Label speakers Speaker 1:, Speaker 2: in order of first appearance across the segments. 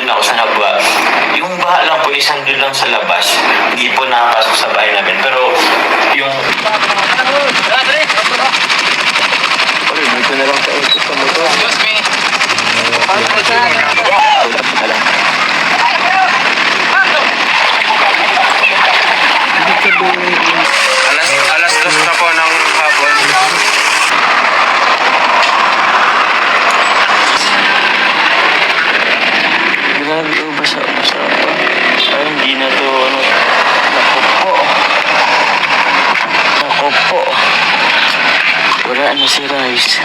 Speaker 1: nandun ako sa Nagwa. Yung baha lang po is nandun lang sa labas. Hindi po nakapasok sa bahay namin. Pero yung...
Speaker 2: Dito na lang tayo sa motor.
Speaker 1: Excuse me.
Speaker 2: Alas 2 na po ng hapon.
Speaker 1: Grabe, basa-basa pa. Ay, hindi na to, nakupo. Nakupo. Wala na si Rice.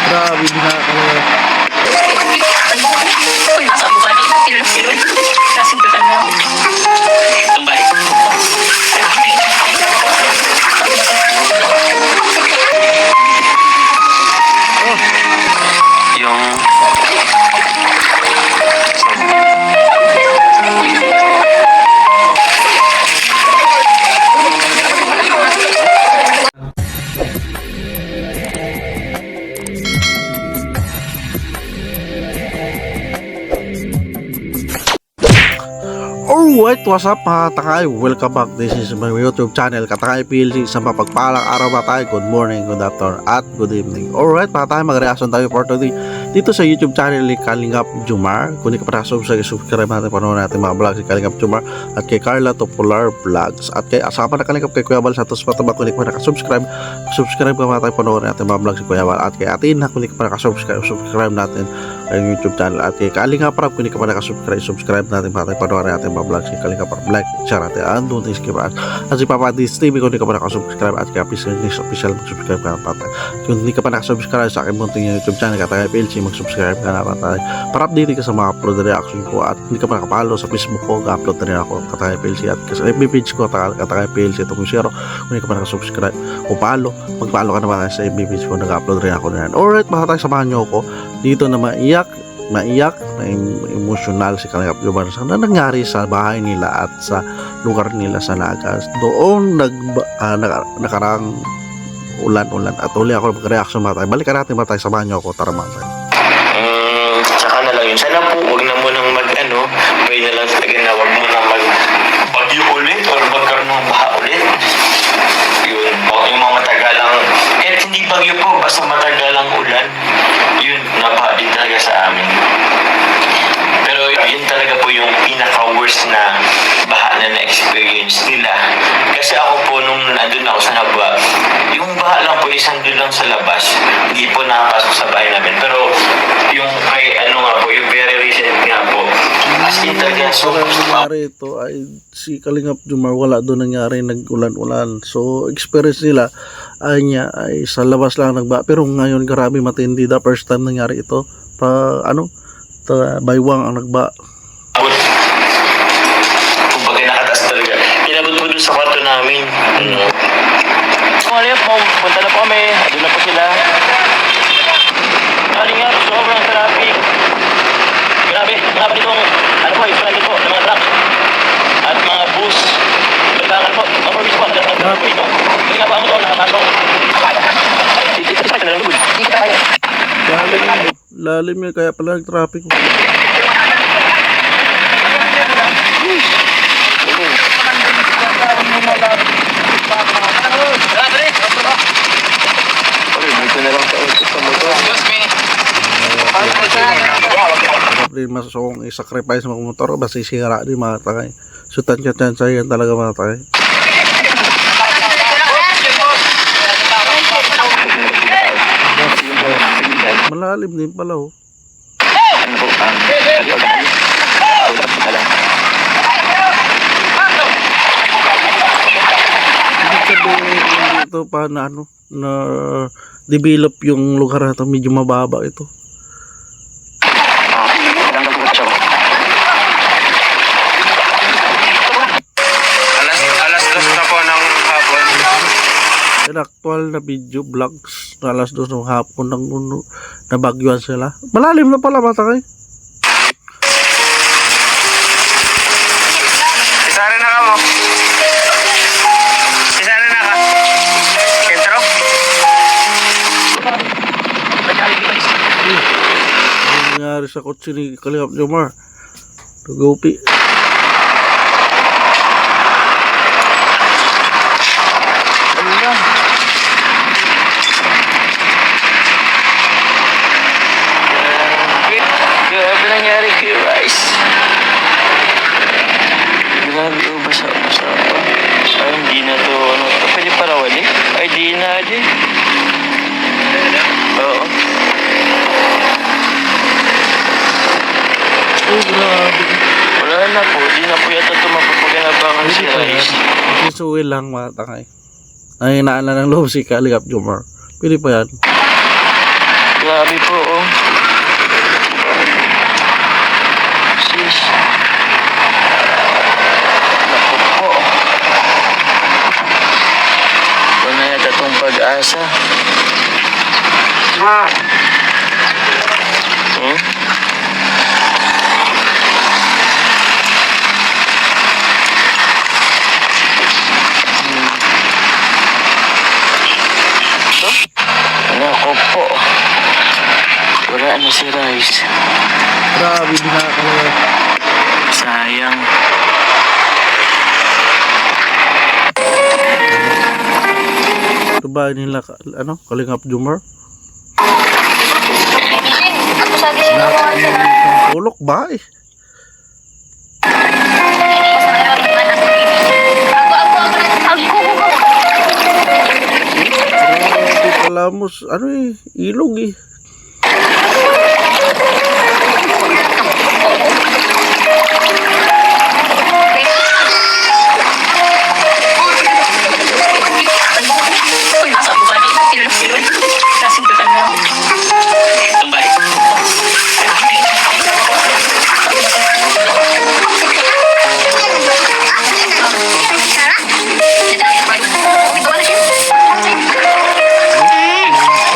Speaker 3: Grabe, binaka
Speaker 1: Yung...
Speaker 3: Alright, what's up mga Takay? Welcome back. This is my YouTube channel, Katakay PLC. Sa mapagpalang araw ba tayo? Good morning, good afternoon, at good evening. Alright, mga Takay, mag-reaction tayo for today dito sa YouTube channel ni Kalingap Jomar. Kung hindi ka pa subscribe natin, panood natin mga vlogs ni Kalingap Jomar at kay Carla Topolar Vlogs at kay asama na Kalingap kay Kuya Bal Santos Pataba. Kung hindi ka pa nakasubscribe, subscribe ka mga Takay, panood natin mga vlogs ni Kuya Bal at kay Atin na kung hindi ka pa nakasubscribe, subscribe natin ang YouTube channel at kay Kalingap Rap. Kung hindi ka pa nakasubscribe, subscribe natin mga Takay, panood natin mga vlogs ni Kalingap Rap. Like, share natin ang don't skip at si Papa Dis TV. Kung hindi ka pa nakasubscribe at kay official mag-subscribe ka na patay. Kung hindi ka pa nakasubscribe sa aking munting YouTube channel Katakay PLC, mag-subscribe ka na patay para update ka sa mga upload na reaction ko. At hindi ka pa nakapalo sa Facebook ko, ga-upload na rin ako Katakay PLC at sa FB page ko Katakay PLC ito kung share. Kung hindi ka pa nakasubscribe o palo, magpalo ka naman sa FB page ko, nag-upload rin ako na yan. Alright mga Takay, samahan nyo ako dito na maiyak na emosyonal si Kalingap Jomar sa nangyari sa bahay nila at sa lugar nila sa Nagas. Doon nakarang ulan at uli ako mag-reaction mga Takay. Balikan natin mga Takay, samahan nyo ako, tara mga Takay.
Speaker 1: Tsaka na lang yun. Sana po, huwag na mo nang pwede na lang talaga na huwag mo nang bagyo ulit or magkaroon ng baha ulit. Yun, yung mga matagalang, kahit hindi bagyo po, basta matagalang ulan, yun, nabaha din talaga sa amin. Pero yun talaga po yung pinaka-worst na baha na na-experience nila. Kasi ako po, nung nandun ako sa Nagwa, yung baha lang po is nandun lang sa labas. Hindi po nakapasok sa bahay namin. Pero yung kay yung very recent nga po, as in talaga, so
Speaker 3: nangyari ito ay si Kalingap Jomar, wala doon nangyari nag-ulan-ulan. So experience nila ay sa labas lang nagba, pero ngayon grabe matindi, the first time nangyari ito baywang ang nagba.
Speaker 1: Kumbaga nakataas talaga. Inabot po dun sa kwarto namin. Punta na po kami. Doon na po sila. Kalingap, sobrang traffic. Grabe ditong, traffic po, ng mga truck. At mga bus. Kailangan po, overweight po. Hindi nga po ako doon, nakapasok.
Speaker 3: Lalim yun, kaya pala nag-traffic.
Speaker 2: Dito na lang tayo sa motor.
Speaker 1: Excuse me.
Speaker 3: Problema sa kung i-sacrifice mga motor, basta isira din mga Takay. So tansya yan talaga mga Takay. Malalim din pala oh. Ibig sabihin dito pa na na develop yung lugar na ito, medyo mababa ito.
Speaker 2: Alas 2 na po ng hapon.
Speaker 3: Yan actual na video vlogs na alas 2 ng hapon ng nabagyuan sila. Malalim na pala mga Takay.
Speaker 2: Isara na ka mo. Isara na ka. Kentro?
Speaker 3: Ano nangyari sa kotse ni Kalingap Jomar? Tugupi.
Speaker 1: Ala. Grabe nangyari kay Rice. Grabe, oh, basa-basa pa. Ay, hindi na to, ano to, pwede parawali? Ay, di na, di. Oo.
Speaker 3: Oh, grabe.
Speaker 1: Wala na po, di na po yata ito mapapaganabangan si
Speaker 3: Pwede pa yan.
Speaker 1: Rice.
Speaker 3: Isuwi lang mga tangay. Ay, inaala ng loob si Kalingap Jomar. Pwede pa yan.
Speaker 1: Grabe po, oh. Sis. Naku po. Wala na yata itong pag-asa. Hmm? Naku po. Wala na si Rice.
Speaker 3: Grabe, dinakalaga.
Speaker 1: Sayang.
Speaker 3: Ito ba nila, ano, Kalingap Jomar?
Speaker 4: Ako sabi siya
Speaker 3: Lahat
Speaker 4: naman sila.
Speaker 3: ng ulok ba eh? Grabe palamos, ano eh, ilog eh.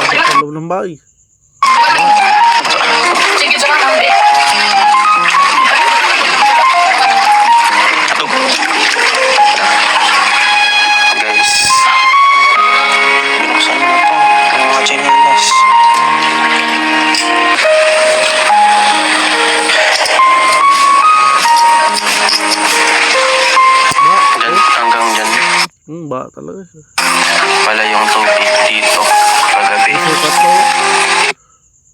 Speaker 3: Pasok sa loob ng bahay.
Speaker 1: Guys. Buksan na to. Ang mga chinelas. Dyan, hanggang dyan.
Speaker 3: Ba talaga.
Speaker 1: Pala yung tubig dito. Kagabi.
Speaker 3: Sukat mo.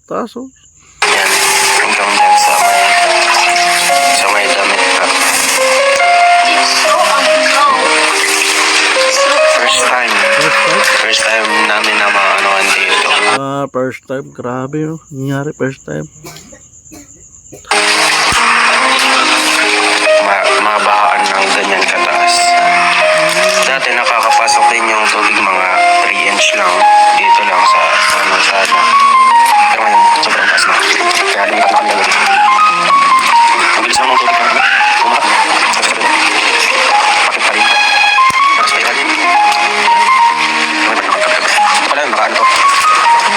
Speaker 3: Taas oh.
Speaker 1: Yan. Hanggang dyan sa may damit ka. First time.
Speaker 3: First time?
Speaker 1: First time namin na maanoan dito.
Speaker 3: First time. Grabe no. Nangyari first time.
Speaker 1: Mabahaan ng ganyan kataas. Dati nakakapasok din yung tubig mga 3 inch lang. Dito lang sa sana. Pero ngayon, sobrang taas na. Kaya lumipat na kami agad. Mabilis lang ng tubig na umahat. Bakit pa rin? Tapos pa ilalim. Wala yun, nakaano to.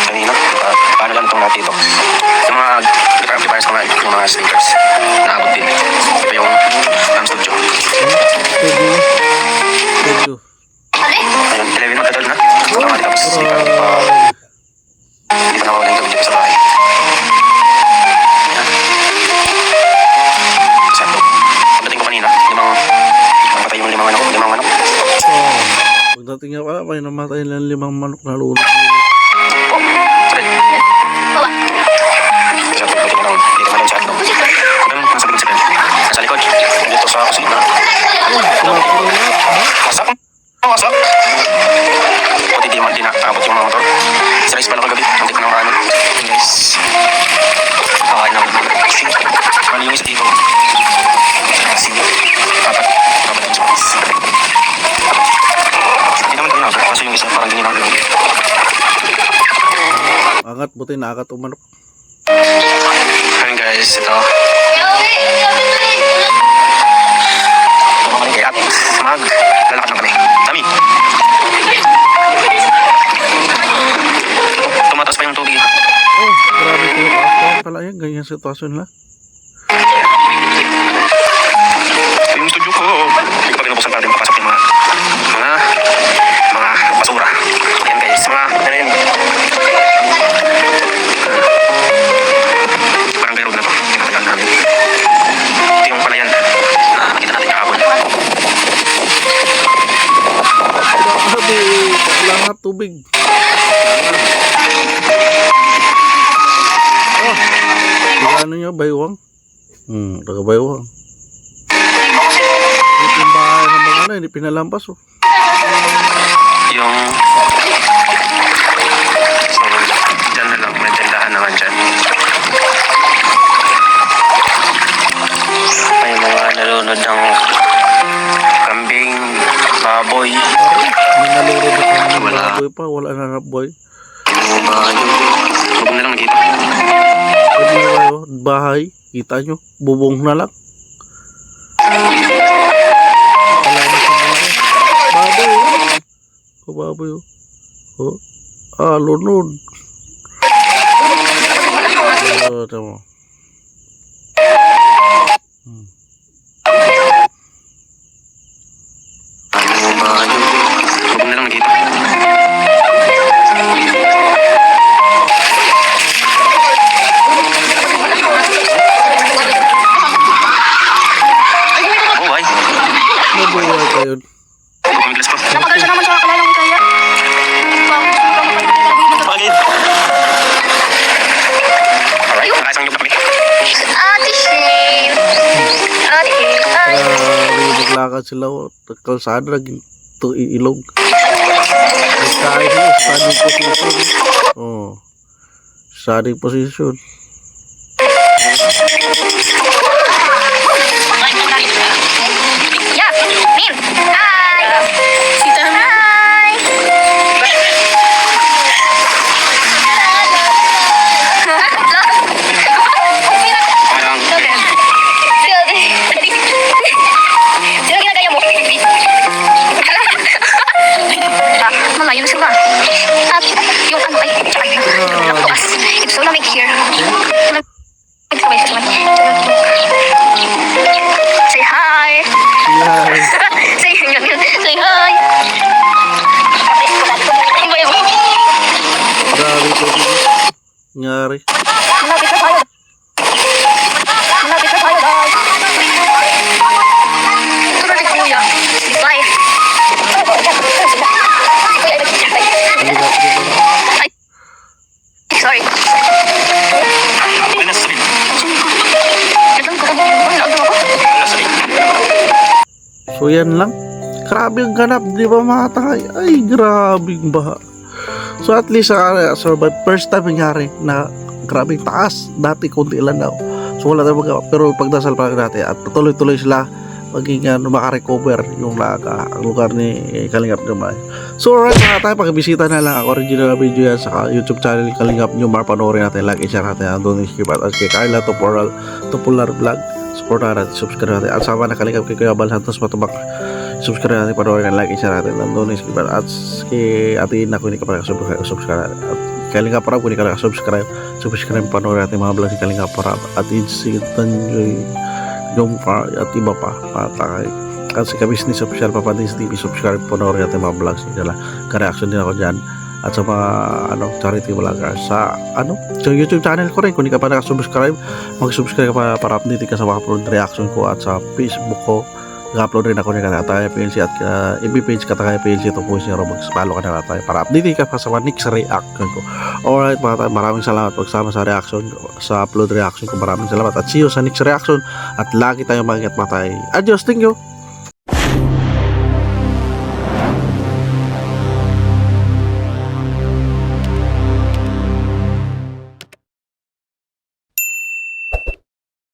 Speaker 1: Kanina, paano lang itong natin ito. Yung mga guitar amplifiers ko nga, yung mga speakers, naabot din. Ito yung studio.
Speaker 3: Studio.
Speaker 1: Ayun, 11 na total na. Tapos speaker. Hindi pa nawawala yung gabi dito sa bahay. Yan. Sakto. Pagdating ko kanina, patay yung limang manok.
Speaker 3: Pagdating nga pala, may namatay lang 5 manok na lulog.
Speaker 1: Sorry. Sa pagdating ko na, dito ka lang sa atong. Ganun, nasa likod si Ben. Nasa likod. Dito sa kusina. Wasak. Wasak. Pati di na-abot yung mga motor. Si Rice pala kagabi. Hindi ko nang marami. Guys. Kakain naman. Mali yung isa dito. Sino? Apat yung spots. Hindi naman ginagawa. Kasi yung isa parang ginagawa.
Speaker 3: Angat, buti na agat umanok.
Speaker 1: Ayun guys, ito. Kaya lalakad lang kami. Dami. Tumatas pa yung tubig.
Speaker 3: Oh, grabe ko yung after pala yan. Ganyan sitwasyon lang.
Speaker 1: Yung studio ko, hindi ko pa pinubusan para din papasok yung mga basura. Yan guys, mga ano yun. Barangay road na to. Pinatagal namin. Ito yung
Speaker 3: ano nyo, baywang? Taga baywang. Yung bahay ng mga ano, hindi pinalampas oh.
Speaker 2: Yung... So, dyan na lang. May tindahan naman dyan. May mga nalunod ng kambing, baboy.
Speaker 3: May naluro na kami ng
Speaker 2: Wala.
Speaker 3: baboy pa, wala na boy.
Speaker 2: Yung bahay. Huwag na lang dito.
Speaker 3: Pwede na kayo, bahay, kita nyo, bubong na lang. Wala na sa bahay. Baboy oh. Baboy oh. Lunod. Tama.
Speaker 2: Yung bahay. Huwag na lang dito. Oh, ay.
Speaker 3: Nabuhay pa yun.
Speaker 2: Mabilis pa.
Speaker 4: Napagal siya naman sa kalalang kaya.
Speaker 1: Bakit?
Speaker 2: Alright, nakasang yung kami.
Speaker 4: Ate Shane. Ate Shane.
Speaker 3: Naglakad sila oh. Kalsada naging ilog. Nagkain sila, standing position. Oh. Standing position.
Speaker 4: Yeah, Min. Hi. Sita. Hi.
Speaker 2: Parang,
Speaker 4: Sino ginagaya mo? Malayo na sila. At yung ano ay, tsaka yung bukas. It's so lamig here. Say hi.
Speaker 3: Yay!
Speaker 4: Say say hi. Ano ba yun?
Speaker 3: Grabe ko dito. Nangyari.
Speaker 4: Malapit na tayo. Malapit na tayo, guys. Tulad ng kuya. Bye. Ay, sorry.
Speaker 2: ay, nasa sabi.
Speaker 4: Ito ko. Ano ako?
Speaker 2: Nasa sabi.
Speaker 3: So yan lang. Grabe ang ganap, di ba mga tangay? Ay, grabe ang baha. So at least survive. First time nangyari na grabe taas. Dati konti lang daw. So wala tayong magawa. Pero pagdasal pa natin at tuloy-tuloy sila maging makarecover yung ang lugar ni Kalingap Jomar. So alright mga tayo, pag-bisita na lang ang original video yan sa YouTube channel ni Kalingap Jomar. Panoorin natin, like, share natin ang doon skip at kay Carla Topolar Vlog. Supportan natin, subscribe natin. At sama na Kalingap kay Kuya Bal Santos Matubak. Subscribe natin, panoorin natin, like, share natin ang doon skip at kay Ate Ina kung hindi ka pa subscribe natin. At Kalingap Parab kung hindi ka subscribe panoorin natin mga vlog ni Kalingap Parab at si Tanjoy Jomcar at iba pa patay kasi ka business official Papadins TV, subscribe panoorin natin mga vlogs nila, ka-reaction din ako dyan at sa mga charity vlogger sa YouTube channel ko rin. Kung hindi ka pa nakasubscribe, mag-subscribe ka para update ka sa mga upload reaction ko at sa Facebook ko nag-upload rin ako ng Katakaya PLC at FB page Katakaya PLC. Ito po siya, mag-follow ka na tayo para update ka pa sa mga next reaction ko. Alright mga tayo, maraming salamat pagsama sa reaction sa upload reaction ko. Maraming salamat at see you sa next reaction at lagi tayong mag-ingat mga tayo. Adios, thank you.